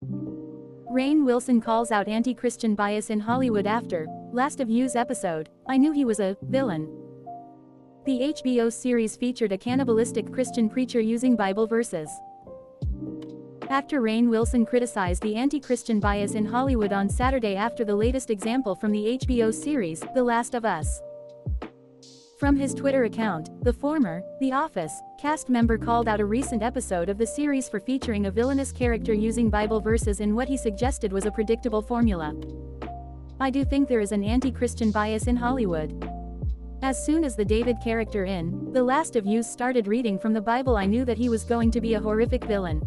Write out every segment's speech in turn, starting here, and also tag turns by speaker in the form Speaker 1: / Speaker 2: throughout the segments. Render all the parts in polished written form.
Speaker 1: Rainn Wilson calls out anti-Christian bias in Hollywood after Last of Us episode. I knew he was a villain. The HBO series featured a cannibalistic Christian preacher using Bible verses. Actor Rainn Wilson criticized the anti-Christian bias in Hollywood on Saturday after the latest example from the HBO series, The Last of Us. From his Twitter account, the former The Office cast member called out a recent episode of the series for featuring a villainous character using Bible verses in what he suggested was a predictable formula. I do think there is an anti-Christian bias in Hollywood. As soon as the David character in The Last of Us started reading from the Bible, I knew that he was going to be a horrific villain.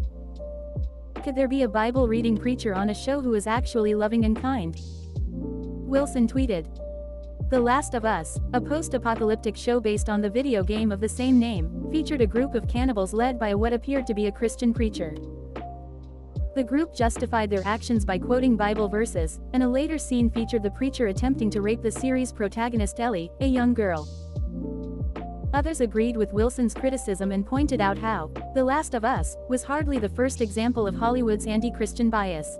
Speaker 1: Could there be a Bible-reading preacher on a show who is actually loving and kind? Wilson tweeted. The Last of Us, a post-apocalyptic show based on the video game of the same name, featured a group of cannibals led by what appeared to be a Christian preacher. The group justified their actions by quoting Bible verses, and a later scene featured the preacher attempting to rape the series' protagonist Ellie, a young girl. Others agreed with Wilson's criticism and pointed out how The Last of Us was hardly the first example of Hollywood's anti-Christian bias.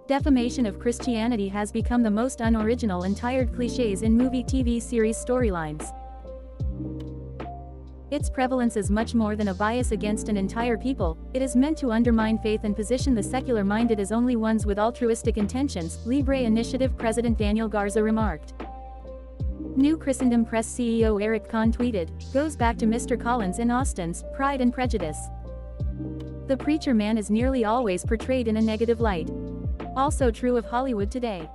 Speaker 1: Defamation of Christianity has become the most unoriginal and tired cliches in movie/TV series storylines. Its prevalence is much more than a bias against an entire people. It is meant to undermine faith and position the secular-minded as only ones with altruistic intentions, Libre Initiative President Daniel Garza remarked. New Christendom Press CEO Eric Kahn tweeted, "Goes back to Mr. Collins in Austen's Pride and Prejudice. The preacher man is nearly always portrayed in a negative light. Also true of Hollywood today.